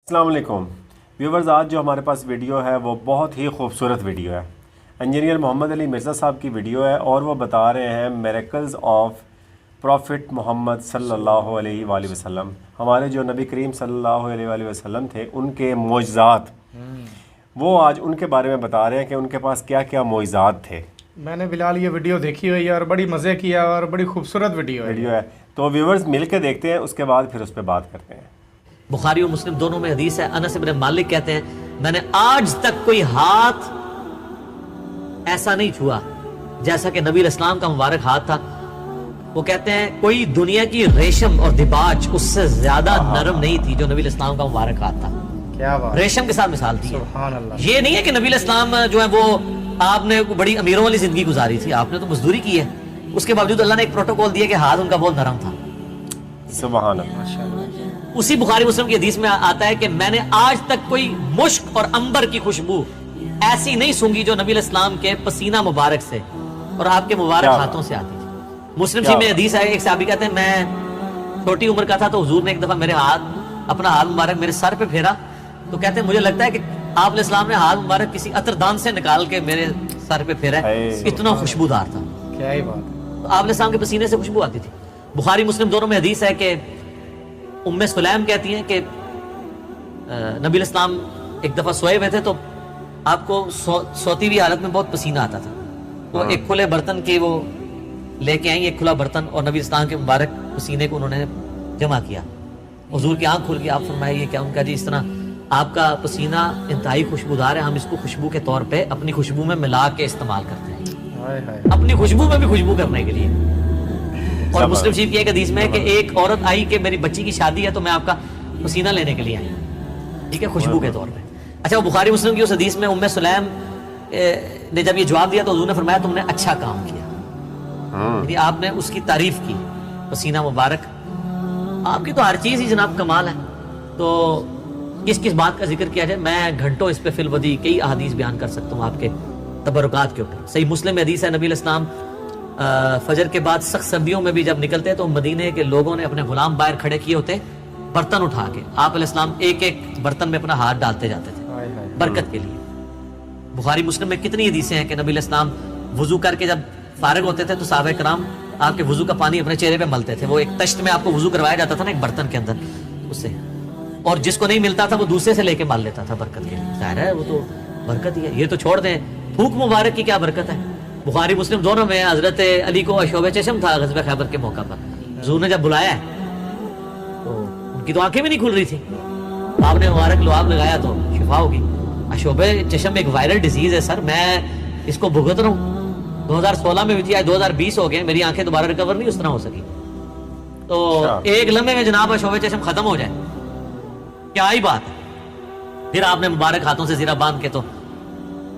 السلام علیکم ویورز، آج جو ہمارے پاس ویڈیو ہے وہ بہت ہی خوبصورت ویڈیو ہے. انجینئر محمد علی مرزا صاحب کی ویڈیو ہے اور وہ بتا رہے ہیں میریکلز آف پروفٹ محمد صلی اللہ علیہ وآلہ وسلم. ہمارے جو نبی کریم صلی اللہ علیہ وآلہ وسلم تھے ان کے معجزات، وہ آج ان کے بارے میں بتا رہے ہیں کہ ان کے پاس کیا کیا معجزات تھے. میں نے بلال یہ ویڈیو دیکھی ہوئی ہے اور بڑی مزے کیا اور بڑی خوبصورت ویڈیو ہے. تو ویورز مل کے دیکھتے ہیں، اس کے بعد پھر اس پہ بات کرتے ہیں. بخاری اور مسلم دونوں میں حدیث ہے. انس بن مالک کہتے ہیں میں نے آج تک کوئی ہاتھ ایسا نہیں چھوا جیسا کہ نبی الاسلام کا مبارک ہاتھ تھا. وہ کہتے ہیں کوئی دنیا کی ریشم اور دباج اس سے زیادہ نرم نہیں تھی جو نبی الاسلام کا مبارک ہاتھ تھا. کیا بات، ریشم کے ساتھ مثال دی. سبحان اللہ. یہ نہیں ہے کہ نبی الاسلام جو ہے وہ آپ نے بڑی امیروں والی زندگی گزاری تھی، آپ نے تو مزدوری کی ہے، اس کے باوجود اللہ نے ایک پروٹوکول دیا کہ ہاتھ ان کا بہت نرم تھا. سبحان اللہ. ماشاءاللہ. اسی بخاری مسلم کی حدیث میں آتا ہے کہ میں نے آج تک کوئی مشک اور عنبر کی خوشبو ایسی نہیں سونگھی جو نبی الاسلام کے پسینہ مبارک سے اور آپ کے مبارک ہاتھوں سے آتی تھی. مسلم شریف میں حدیث ہے، ایک صحابی کہتے ہیں میں چھوٹی عمر کا تھا تو حضور نے ایک دفعہ میرے اپنا ہاتھ مبارک میرے سر پہ پھیرا تو کہتے ہیں مجھے لگتا ہے کہ آپ علیہ السلام نے ہاتھ مبارک کسی عطر دان سے نکال کے میرے سر پہ پھیرا ہے، اتنا خوشبودار تھا. کیا ہی بات. تو آپ علیہ السلام کے پسینے سے خوشبو آتی تھی. بخاری مسلم دونوں میں حدیث ہے کہ ام سلیم کہتی ہیں کہ نبی الاسلام ایک دفعہ سوئے ہوئے تھے تو آپ کو سوتی ہوئی حالت میں بہت پسینہ آتا تھا. وہ ایک کھلے برتن کے وہ لے کے آئیں، ایک کھلا برتن، اور نبی الاسلام کے مبارک پسینے کو انہوں نے جمع کیا. حضور کی آنکھ کھل گئی، آپ فرمائے یہ کیا؟ ان کا جی اس طرح آپ کا پسینہ انتہائی خوشبودار ہے، ہم اس کو خوشبو کے طور پہ اپنی خوشبو میں ملا کے استعمال کرتے ہیں، اپنی خوشبو میں بھی خوشبو کرنے کے لیے. اور مسلم شریف کی ایک حدیث میں ہے کہ ایک عورت آئی کہ میری بچی کی شادی ہے تو میں آپ کا پسینہ لینے کے لیے آئی، ٹھیک ہے، خوشبو کے طور پہ. اچھا، وہ بخاری مسلم کی اس حدیث میں ام سلیم نے جب یہ جواب دیا تو حضور نے فرمایا تم نے اچھا کام کیا، یعنی آپ نے اس کی تعریف کی. پسینہ مبارک آپ کی تو ہر چیز ہی جناب کمال ہے. تو کس بات کا ذکر کیا جائے، میں گھنٹوں اس پہ فی الودی کئی احادیث بیان کر سکتا ہوں آپ کے تبرکات کے اوپر. صحیح مسلم میں حدیث ہے نبی الاسلام فجر کے بعد سخت سردیوں میں بھی جب نکلتے تو مدینے کے لوگوں نے اپنے غلام باہر کھڑے کیے ہوتے برتن اٹھا کے، آپ علیہ السلام ایک ایک برتن میں اپنا ہاتھ ڈالتے جاتے تھے برکت کے لیے. بخاری مسلم میں کتنی حدیثیں ہیں کہ نبی علیہ السلام وضو کر کے جب فارغ ہوتے تھے تو صحابہ کرام آپ کے وضو کا پانی اپنے چہرے پہ ملتے تھے. وہ ایک تشت میں آپ کو وضو کروایا جاتا تھا نا ایک برتن کے اندر، اس سے، اور جس کو نہیں ملتا تھا وہ دوسرے سے لے کے مال لیتا تھا برکت کے لیے. ظاہر ہے وہ تو برکت ہی ہے. یہ تو چھوڑ دیں تھوک مبارک کی کیا برکت ہے. بخاری مسلم دونوں میں حضرت علی کو شعب چشم تھا غزوہ خیبر کے موقع پر، حضور نے جب بلایا ہے تو ان کی تو آنکھیں بھی نہیں کھل رہی تھی، آپ نے مبارک لعاب لگایا تو شفا ہوگی. شعب چشم ایک وائرل ڈیزیز ہے سر، میں اس کو بھگت رہا ہوں. 2016 میں بھی تھی، آج 2020 ہو گئے، میری آنکھیں دوبارہ ریکور نہیں اس طرح ہو سکی. تو ایک لمحے میں جناب شعب چشم ختم ہو جائے، کیا ہی بات ہے. پھر آپ نے مبارک ہاتھوں سے زیرہ باندھ کے تو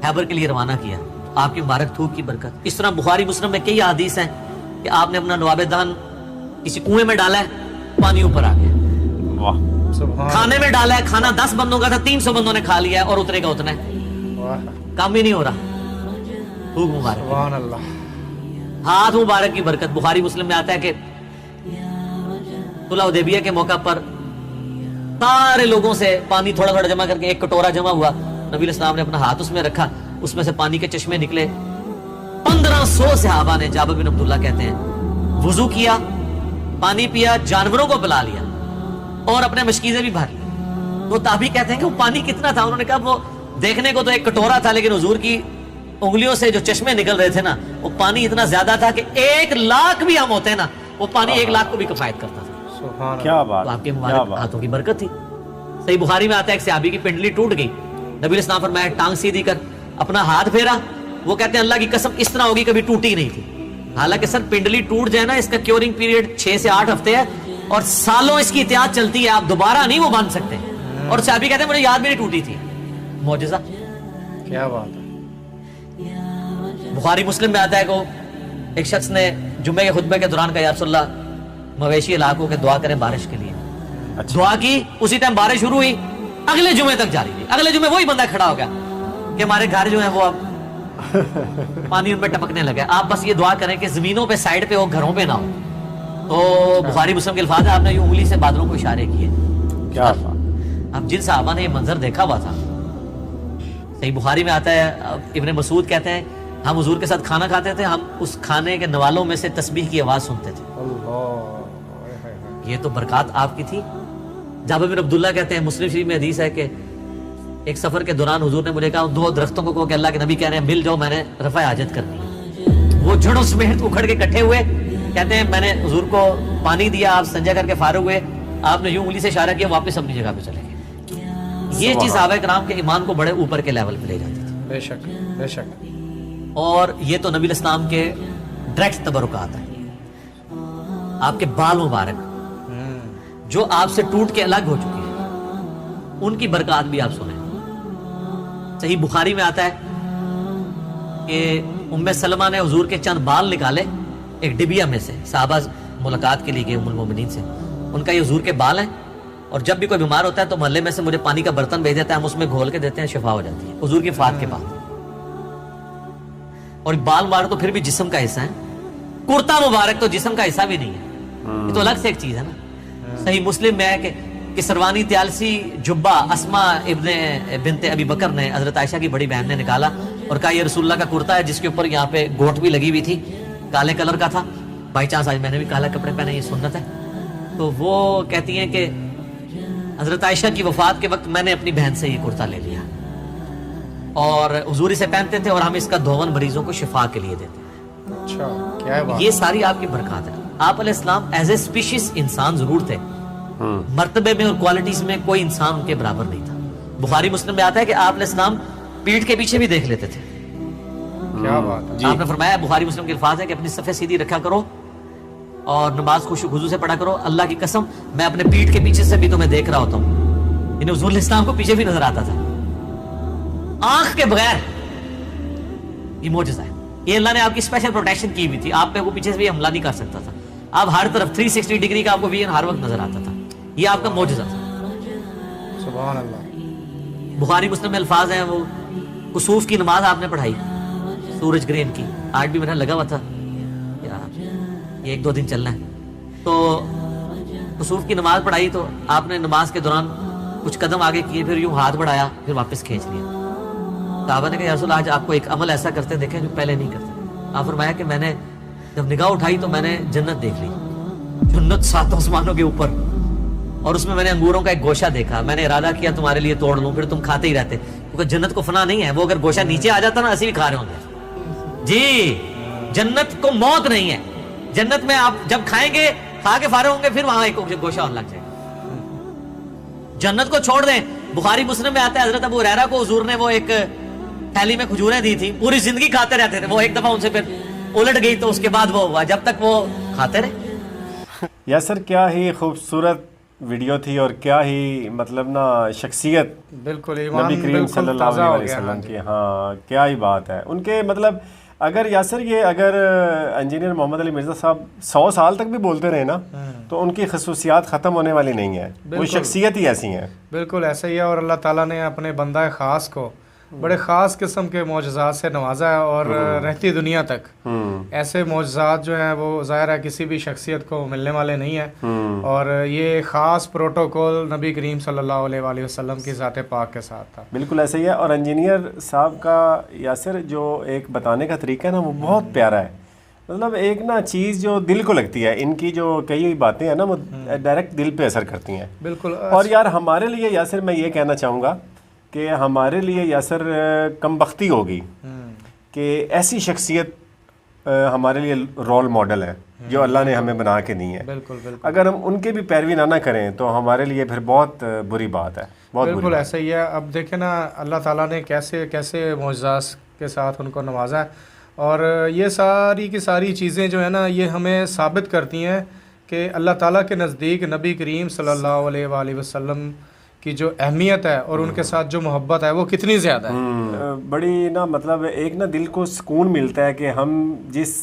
خیبر کے لیے روانہ کیا، آپ کی مبارک تھوک کی برکت. اس طرح بخاری مسلم میں کئی حدیث ہیں کہ آپ نے اپنا لعاب دہن کسی کنویں میں ڈالا ہے، پانی اوپر آ گیا. کھانے میں ڈالا ہے، کھانا 10 بندوں کا تھا، 300 بندوں نے کھا لیا ہے اور اتنے کا اتنا ہے، کام ہی نہیں ہو رہا. تھوک مبارک، سبحان اللہ. ہاتھ مبارک کی برکت. بخاری مسلم میں آتا ہے کہ صلح حدیبیہ کے موقع پر سارے لوگوں سے پانی تھوڑا تھوڑا جمع کر کے ایک کٹورا جمع ہوا، نبی علیہ السلام نے اپنا ہاتھ اس میں رکھا، اس میں سے پانی کے چشمے نکلے. 1500 صحابہ نے، جابر بن عبداللہ کہتے ہیں، وضو کیا، پانی پیا، جانوروں کو پلا لیا اور اپنے مشکیزیں بھی بھر لی. تو تابعی کہتے ہیں کہ وہ پانی کتنا تھا؟ انہوں نے کہا وہ دیکھنے کو تو ایک کٹورا تھا لیکن حضور کی انگلیوں سے جو چشمے نکل رہے تھے نا وہ پانی اتنا زیادہ تھا کہ 1 لاکھ بھی ہم ہوتے نا وہ پانی 1 لاکھ کو بھی کفایت کرتا تھا. کیا بات، تو آپ کے مبارک ہاتھوں کی برکت تھی. صحیح بخاری میں آتا ہے ایک صحابی کی پنڈلی ٹوٹ گئی، نبی علیہ السلام فرمایا ٹانگ سیدھی کر، اپنا ہاتھ پھیرا. وہ کہتے ہیں اللہ کی قسم اس طرح ہوگی کبھی ٹوٹی نہیں تھی. حالانکہ سر پنڈلی ٹوٹ جائے نا اس کا کیورنگ پیریڈ 6 سے 8 ہفتے ہے اور سالوں اس کی احتیاط چلتی ہے، آپ دوبارہ نہیں وہ باندھ سکتے. اور صحابی کہتے ہیں مجھے یاد بھی نہیں ٹوٹی تھی. معجزہ. کیا بات ہے. بخاری مسلم میں آتا ہے کہ ایک شخص نے جمعے کے خطبے کے دوران کہا یا رسول اللہ مویشی علاقوں کے دعا کریں بارش کے لیے. دعا کی، اسی ٹائم بارش شروع ہوئی، اگلے جمعے تک جاری رہی. اگلے جمعے وہی بندہ کھڑا ہو گیا کہ ہمارے گھر جو ہیں وہ اب پانی ان پہ ٹپکنے لگا. آپ بس یہ دعا کریں کہ زمینوں پہ سائڈ پہ ہو، گھروں پہ نہ ہو. تو بخاری مسلم کے الفاظ ہیں، آپ نے یہ انگلی سے بادلوں کو اشارے کیے. کیا اب جن صحابہ نے یہ منظر دیکھا ہوا تھا، صحیح بخاری میں آتا ہے، ابن مسعود کہتے ہیں ہم حضور کے ساتھ کھانا کھاتے تھے، ہم اس کھانے کے نوالوں میں سے تسبیح کی آواز سنتے تھے. یہ تو برکات آپ کی تھی. جابر بن عبداللہ کہتے ہیں، مسلم شریف میں حدیث ہے کہ ایک سفر کے دوران حضور نے مجھے کہا 2 درختوں کو کہ اللہ کے نبی کہہ رہے ہیں مل جاؤ، میں نے رفع حاجت کرنی ہے. وہ جڑوں سمیت اکھڑ کے اکٹھے ہوئے، کہتے ہیں میں نے حضور کو پانی دیا، آپ سنجا کر کے فارغ ہوئے، آپ نے یوں انگلی سے اشارہ کیا، واپس اپنی جگہ پہ چلے گئے. یہ چیز صحابہ کرام کے ایمان کو بڑے اوپر کے لیول پہ لے جاتی تھی. بے شک بے شک. اور یہ تو نبی علیہ السلام کے ڈائریکٹ تبرکات ہیں. آپ کے بال مبارک جو آپ سے ٹوٹ کے الگ ہو چکے ہیں، ان کی برکات بھی آپ سنیں. صحیح بخاری میں آتا ہے کہ ام سلمہ نے حضور کے چند بال نکالے ایک ڈبیا میں سے، صحابہ ملاقات کے لیے گئے ام المومنین سے، ان کا یہ حضور کے بال ہیں، اور جب بھی کوئی بیمار ہوتا ہے تو محلے میں سے مجھے پانی کا برتن بھیج دیتا ہے، ہم اس میں گھول کے دیتے ہیں، شفا ہو جاتی ہے حضور کی وفات کے بعد. اور بال مبارک تو پھر بھی جسم کا حصہ ہے، کرتا مبارک تو جسم کا حصہ بھی نہیں ہے، یہ تو الگ سے ایک چیز ہے نا. صحیح مسلم میں ہے کہ سروانی تیالسی جبہ اسما ابن بنت ابی بکر نے حضرت عائشہ کی بڑی بہن نے نکالا اور کہا یہ رسول اللہ کا کرتا ہے، جس کے اوپر یہاں پہ گوٹ بھی لگی ہوئی تھی، کالے کلر کا تھا. بائی چانس آج میں نے بھی کالا کپڑے پہنے، یہ سنت ہے. تو وہ کہتی ہیں کہ حضرت عائشہ کی وفات کے وقت میں نے اپنی بہن سے یہ کرتا لے لیا اور حضور اسے پہنتے تھے، اور ہم اس کا دھون مریضوں کو شفا کے لیے دیتے ہیں. اچھا کیا ہے بات. یہ ساری آپ کی برکات ہے. آپ علیہ السلام ایز اے اسپیشیز انسان ضرور تھے، مرتبے میں اور کوالٹیز میں کوئی انسان ان کے برابر نہیں تھا. بخاری مسلم میں آتا ہے کہ آپ علیہ السلام پیٹھ کے پیچھے بھی دیکھ لیتے تھے. کیا بات ہے. آپ نے فرمایا، بخاری مسلم کے الفاظ ہے کہ اپنی صفیں سیدھی رکھا کرو اور نماز خشوع خضوع سے پڑھا کرو. اللہ کی قسم میں اپنے پیٹھ کے پیچھے سے بھی تمہیں دیکھ رہا ہوتا ہوں. یعنی حضور علیہ السلام کو پیچھے بھی نظر آتا تھا آنکھ کے بغیر. یہ معجزہ ہے، یہ اللہ نے آپ کی اسپیشل پروٹیکشن کی ہوئی تھی. آپ پہ وہ پیچھے سے بھی حملہ نہیں کر سکتا تھا. آپ ہر طرف 360 ڈگری کا آپ کو ویژن ہر وقت نظر آتا تھا. یہ آپ کا معجزہ تھا. سبحان اللہ. بخاری مسلم میں الفاظ ہیں، وہ کسوف کی نماز آپ نے پڑھائی، سورج گرہن کی. آج بھی میرا لگا ہوا تھا یہ 1-2 دن چلنا ہے. تو کسوف کی نماز پڑھائی تو آپ نے نماز کے دوران کچھ قدم آگے کیے، پھر یوں ہاتھ بڑھایا، پھر واپس کھینچ لیا. صحابہ نے کہا یا رسول آج آپ کو ایک عمل ایسا کرتے دیکھیں جو پہلے نہیں کرتے. آپ فرمایا کہ میں نے جب نگاہ اٹھائی تو میں نے جنت دیکھ لی، جنت 7 آسمانوں کے اوپر، اور اس میں میں نے انگوروں کا ایک گوشہ دیکھا. میں نے ارادہ کیا تمہارے لیے توڑ لوں، پھر تم کھاتے ہی رہتے، کیونکہ جنت کو فنا نہیں ہے. وہ اگر گوشہ نیچے آ جاتا نا اسی بھی کھا رہے ہوں گے. جی جنت کو موت نہیں ہے. جنت میں آپ جب کھائیں گے، کھا کے فارغ ہوں گے، پھر وہاں ایک گوشہ اور لگ جائے گا. جنت کو چھوڑ دیں. بخاری مسلم میں آتا ہے حضرت ابو ہریرہ کو حضور نے وہ ایک تھیلی میں کھجوریں دی تھی، پوری زندگی کھاتے رہتے تھے. وہ ایک دفعہ ان سے پھر الٹ گئی تو اس کے بعد وہ ہوا، جب تک وہ کھاتے رہے. یاسر کیا ہی خوبصورت ویڈیو تھی، اور کیا ہی مطلب نا شخصیت بالکل ایمان نبی کریم صلی اللہ علیہ وسلم کی. ہاں کیا ہی بات ہے ان کے. مطلب اگر یاسر یہ اگر انجینئر محمد علی مرزا صاحب 100 سال تک بھی بولتے رہے نا تو ان کی خصوصیات ختم ہونے والی نہیں ہیں. وہ شخصیت ہی ایسی ہیں. بالکل ایسا ہی ہے. اور اللہ تعالیٰ نے اپنے بندہ خاص کو بڑے خاص قسم کے معجزات سے نوازا ہے، اور رہتی دنیا تک ایسے معجزات جو ہیں وہ ظاہر ہے کسی بھی شخصیت کو ملنے والے نہیں ہیں. اور یہ خاص پروٹوکول نبی کریم صلی اللہ علیہ وآلہ وسلم کی ذات پاک کے ساتھ تھا. بالکل ایسا ہی ہے. اور انجینئر صاحب کا یاسر جو ایک بتانے کا طریقہ ہے نا وہ بہت پیارا ہے. مطلب ایک نا چیز جو دل کو لگتی ہے، ان کی جو کئی ہوئی باتیں ہیں نا وہ ڈائریکٹ دل پہ اثر کرتی ہیں. بالکل. اور یار ہمارے لیے یاسر میں یہ کہنا چاہوں گا کہ ہمارے لیے یاسر کم بختی ہوگی کہ ایسی شخصیت ہمارے لیے رول ماڈل ہے جو اللہ نے ہمیں بنا کے دی ہے. بالکل. اگر ہم ان کی بھی پیروی نہ کریں تو ہمارے لیے پھر بہت بری بات ہے. بہت بالکل ایسا ہی ہے. اب دیکھیں نا اللہ تعالیٰ نے کیسے کیسے معجزات کے ساتھ ان کو نوازا ہے. اور یہ ساری کی ساری چیزیں جو ہے نا یہ ہمیں ثابت کرتی ہیں کہ اللہ تعالیٰ کے نزدیک نبی کریم صلی اللہ علیہ وآلہ وسلم کی جو اہمیت ہے اور ان کے ساتھ جو محبت ہے وہ کتنی زیادہ ہے. بڑی نا مطلب ایک نا دل کو سکون ملتا ہے کہ ہم جس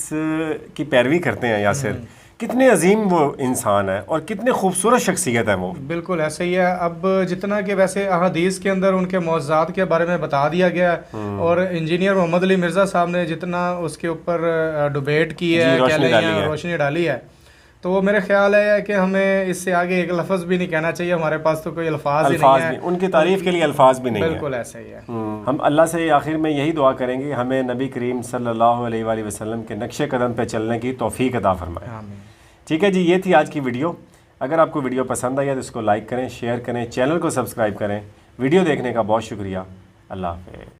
کی پیروی کرتے ہیں یاسر کتنے عظیم وہ انسان ہے اور کتنے خوبصورت شخصیت ہے وہ. بالکل ایسا ہی ہے. اب جتنا کہ ویسے احادیث کے اندر ان کے معجزات کے بارے میں بتا دیا گیا ہے اور انجینئر محمد علی مرزا صاحب نے جتنا اس کے اوپر ڈبیٹ کی ہے، روشنی ڈالی ہے، تو وہ میرے خیال ہے کہ ہمیں اس سے آگے ایک لفظ بھی نہیں کہنا چاہیے، ہمارے پاس تو کوئی الفاظ ہی نہیں بھی ان کی تعریف کے لیے الفاظ بھی نہیں ہیں. بالکل ایسا ہی ہے. ہم اللہ سے آخر میں یہی دعا کریں گے کہ ہمیں نبی کریم صلی اللہ علیہ وآلہ وسلم کے نقش قدم پہ چلنے کی توفیق عطا فرمائے. آمین. ٹھیک ہے جی، یہ تھی آج کی ویڈیو. اگر آپ کو ویڈیو پسند آئی ہے تو اس کو لائک کریں، شیئر کریں، چینل کو سبسکرائب کریں. ویڈیو دیکھنے کا بہت شکریہ. اللہ حافظ.